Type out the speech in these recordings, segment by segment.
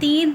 3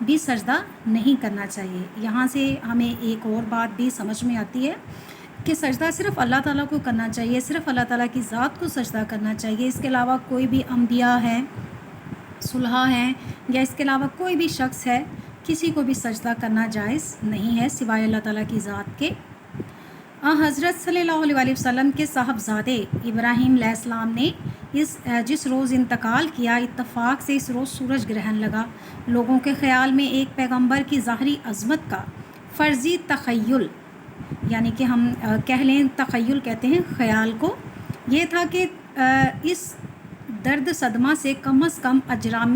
بھی سجدہ نہیں کرنا چاہیے۔ یہاں سے ہمیں ایک اور بات بھی سمجھ میں آتی ہے کہ سجدہ صرف اللہ تعالیٰ کو کرنا چاہیے، صرف اللہ تعالیٰ کی ذات کو سجدہ کرنا چاہیے۔ اس کے علاوہ کوئی بھی انبیاء ہیں، صلحاء ہیں، یا اس کے علاوہ کوئی بھی شخص ہے، کسی کو بھی سجدہ کرنا جائز نہیں ہے سوائے اللہ تعالیٰ کی ذات کے۔ حضرت صلی اللہ علیہ وسلم کے صاحبزادے ابراہیم علیہ السلام نے جس روز انتقال کیا، اتفاق سے اس روز سورج گرہن لگا۔ لوگوں کے خیال میں ایک پیغمبر کی ظاہری عظمت کا فرضی تخیل، یعنی کہ ہم کہہ لیں تخیل کہتے ہیں خیال کو، یہ تھا کہ اس درد صدمہ سے کم از کم اجرام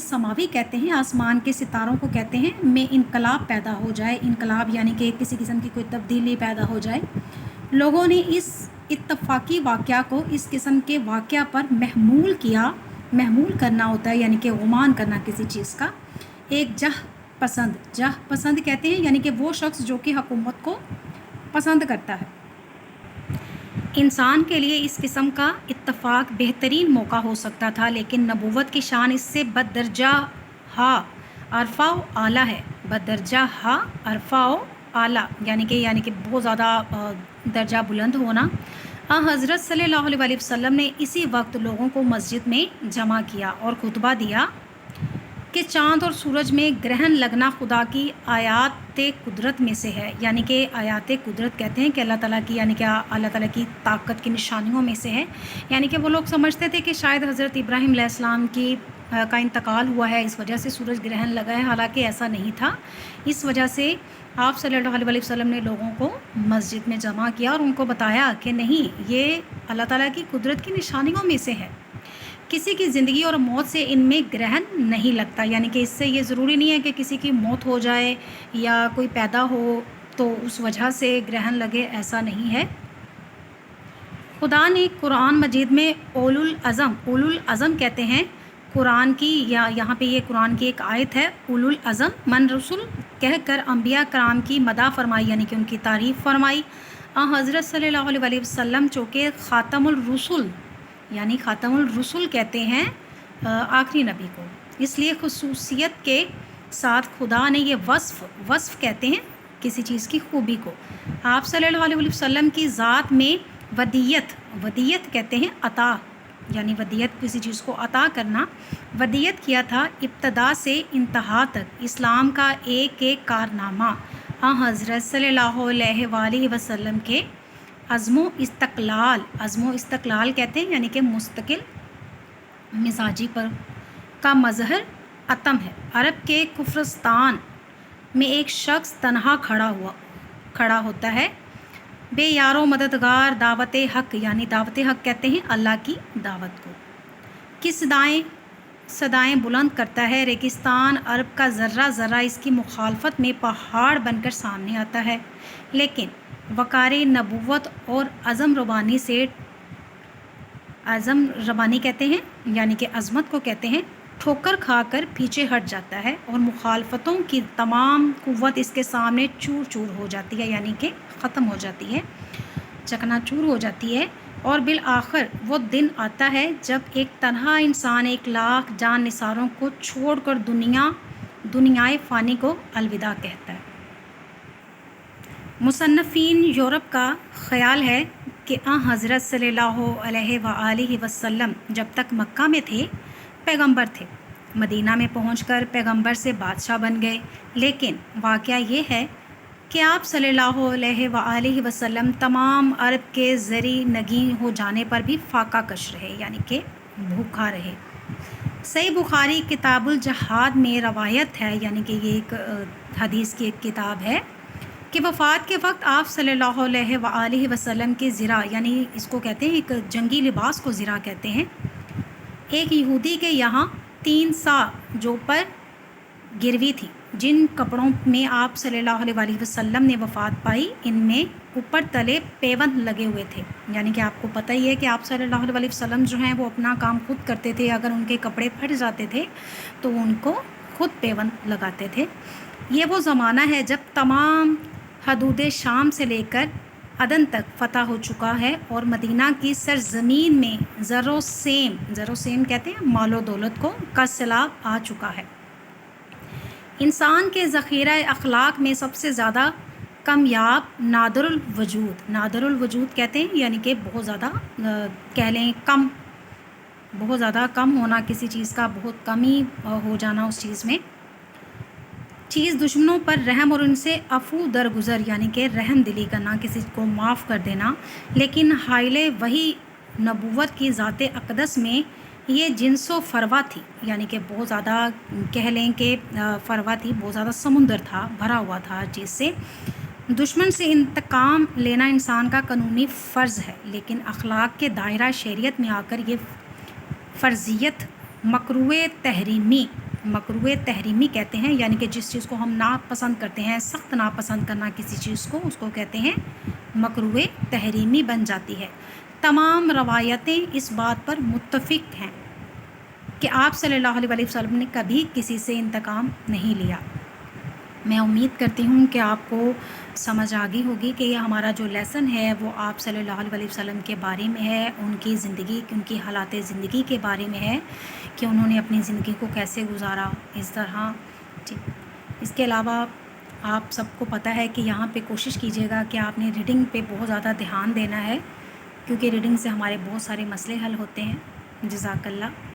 سماوی کہتے ہیں، آسمان کے ستاروں کو کہتے ہیں، میں انقلاب پیدا ہو جائے۔ انقلاب یعنی کہ کسی قسم کی کوئی تبدیلی پیدا ہو جائے۔ لوگوں نے اس اتفاقی واقعہ کو اس قسم کے واقعہ پر محمول کرنا ہوتا ہے، یعنی کہ گمان کرنا کسی چیز کا، ایک جہ پسند کہتے ہیں، یعنی کہ وہ شخص جو کہ حکومت کو پسند کرتا ہے۔ انسان کے لیے اس قسم کا اتفاق بہترین موقع ہو سکتا تھا، لیکن نبوت کی شان اس سے بدرجہ عرفہ و اعلیٰ ہے۔ بدرجہ عرفہ و اعلیٰ یعنی کہ بہت زیادہ درجہ بلند ہونا۔ حضرت صلی اللہ علیہ وسلم نے اسی وقت لوگوں کو مسجد میں جمع کیا اور خطبہ دیا کہ چاند اور سورج میں گرہن لگنا خدا کی آیات قدرت میں سے ہے، یعنی کہ آیات قدرت کہتے ہیں کہ اللہ تعالیٰ کی، یعنی کہ اللہ تعالیٰ کی طاقت کی نشانیوں میں سے ہے۔ یعنی کہ وہ لوگ سمجھتے تھے کہ شاید حضرت ابراہیم علیہ السلام کا انتقال ہوا ہے، اس وجہ سے سورج گرہن لگا ہے، حالانکہ ایسا نہیں تھا۔ اس وجہ سے آپ صلی اللہ علیہ وسلم نے لوگوں کو مسجد میں جمع کیا اور ان کو بتایا کہ نہیں، یہ اللہ تعالیٰ کی قدرت کی نشانیوں میں سے ہے، کسی کی زندگی اور موت سے ان میں گرہن نہیں لگتا، یعنی کہ اس سے یہ ضروری نہیں ہے کہ کسی کی موت ہو جائے یا کوئی پیدا ہو تو اس وجہ سے گرہن لگے، ایسا نہیں ہے۔ خدا نے قرآن مجید میں اولو العزم کہتے ہیں قرآن کی، یا یہاں پہ یہ قرآن کی ایک آیت ہے، اولو العزم من رسول کہہ کر انبیاء کرام کی مدح فرمائی، یعنی کہ ان کی تعریف فرمائی۔ حضرت صلی اللہ علیہ وسلم چونکہ خاتم الرسول، یعنی خاتم الرسول کہتے ہیں آخری نبی کو، اس لیے خصوصیت کے ساتھ خدا نے یہ وصف کہتے ہیں کسی چیز کی خوبی کو۔ آپ صلی اللہ علیہ وسلم کی ذات میں ودیت کہتے ہیں عطا، یعنی ودیت کسی چیز کو عطا کرنا، ودیت کیا تھا ابتدا سے انتہا تک اسلام کا ایک کارنامہ۔ حضرت صلی اللہ علیہ وآلہ وسلم کے عزم و استقلال کہتے ہیں، یعنی کہ مستقل مزاجی پر کا مظہر عتم ہے۔ عرب کے کفرستان میں ایک شخص تنہا کھڑا ہوتا ہے، بے یار و مددگار، دعوت حق، یعنی دعوت حق کہتے ہیں اللہ کی دعوت کو، کی صدائیں بلند کرتا ہے۔ ریگستان عرب کا ذرہ ذرہ اس کی مخالفت میں پہاڑ بن کر سامنے آتا ہے، لیکن وقار نبوت اور عزم ربانی کہتے ہیں، یعنی کہ عظمت کو کہتے ہیں، ٹھوکر کھا کر پیچھے ہٹ جاتا ہے اور مخالفتوں کی تمام قوت اس کے سامنے چور چور ہو جاتی ہے، یعنی کہ ختم ہو جاتی ہے، چکنا چور ہو جاتی ہے۔ اور بالآخر وہ دن آتا ہے جب ایک تنہا انسان 1,00,000 جان نثاروں کو چھوڑ کر دنیائے فانی کو الوداع کہتا ہے۔ مصنفین یورپ کا خیال ہے کہ حضرت صلی اللہ علیہ وآلہ وسلم جب تک مکہ میں تھے پیغمبر تھے، مدینہ میں پہنچ کر پیغمبر سے بادشاہ بن گئے، لیکن واقعہ یہ ہے کہ آپ صلی اللہ علیہ وآلہ وسلم تمام عرب کے زری نگیں ہو جانے پر بھی فاقہ کش رہے، یعنی کہ بھوکا رہے۔ صحیح بخاری کتاب الجہاد میں روایت ہے، یعنی کہ یہ ایک حدیث کی ایک کتاب ہے کہ وفات کے وقت آپ صلی اللہ علیہ وآلہ وسلم کی زرہ، یعنی اس کو کہتے ہیں ایک جنگی لباس کو زرہ کہتے ہیں، ایک یہودی کے یہاں 3 سا جو پر گروی تھی۔ جن کپڑوں میں آپ صلی اللہ علیہ وآلہ وسلم نے وفات پائی، ان میں اوپر تلے پیوند لگے ہوئے تھے، یعنی کہ آپ کو پتہ ہی ہے کہ آپ صلی اللہ علیہ وسلم جو ہیں وہ اپنا کام خود کرتے تھے، اگر ان کے کپڑے پھٹ جاتے تھے تو ان کو خود پیوند لگاتے تھے۔ یہ وہ زمانہ ہے جب تمام حدود شام سے لے کر عدن تک فتح ہو چکا ہے اور مدینہ کی سرزمین میں زر و سیم کہتے ہیں مال و دولت کو کا سیلاب آ چکا ہے۔ انسان کے ذخیرہ اخلاق میں سب سے زیادہ کامیاب نادر الوجود کہتے ہیں، یعنی کہ بہت زیادہ کہہ لیں کم، بہت زیادہ کم ہونا کسی چیز کا، بہت کمی ہو جانا اس چیز میں. چیز دشمنوں پر رحم اور ان سے عفو درگزر، یعنی کہ رحم دلی کرنا، کسی کو معاف کر دینا. لیکن حائل وہی نبوت کی ذات اقدس میں یہ جنس و فروا تھی، یعنی کہ بہت زیادہ کہہ لیں کہ فروا تھی، بہت زیادہ سمندر تھا، بھرا ہوا تھا ہر چیز سے. دشمن سے انتقام لینا انسان کا قانونی فرض ہے، لیکن اخلاق کے دائرہ شریعت میں آ کر یہ فرضیت مکروہ تحریمی کہتے ہیں، یعنی کہ جس چیز کو ہم ناپسند کرتے ہیں، سخت ناپسند کرنا کسی چیز کو، اس کو کہتے ہیں مکروہ تحریمی بن جاتی ہے. تمام روایتیں اس بات پر متفق ہیں کہ آپ صلی اللہ علیہ وسلم نے کبھی کسی سے انتقام نہیں لیا. میں امید کرتی ہوں کہ آپ کو سمجھ آ گئی ہوگی کہ یہ ہمارا جو لیسن ہے وہ آپ صلی اللہ علیہ وسلم کے بارے میں ہے، ان کی زندگی، ان کی حالات زندگی کے بارے میں ہے کہ انہوں نے اپنی زندگی کو کیسے گزارا اس طرح. اس کے علاوہ آپ سب کو پتہ ہے کہ یہاں پہ کوشش کیجیے گا کہ آپ نے ریڈنگ پہ بہت زیادہ دھیان دینا ہے، کیونکہ ریڈنگ سے ہمارے بہت سارے مسئلے حل ہوتے ہیں. جزاک اللہ.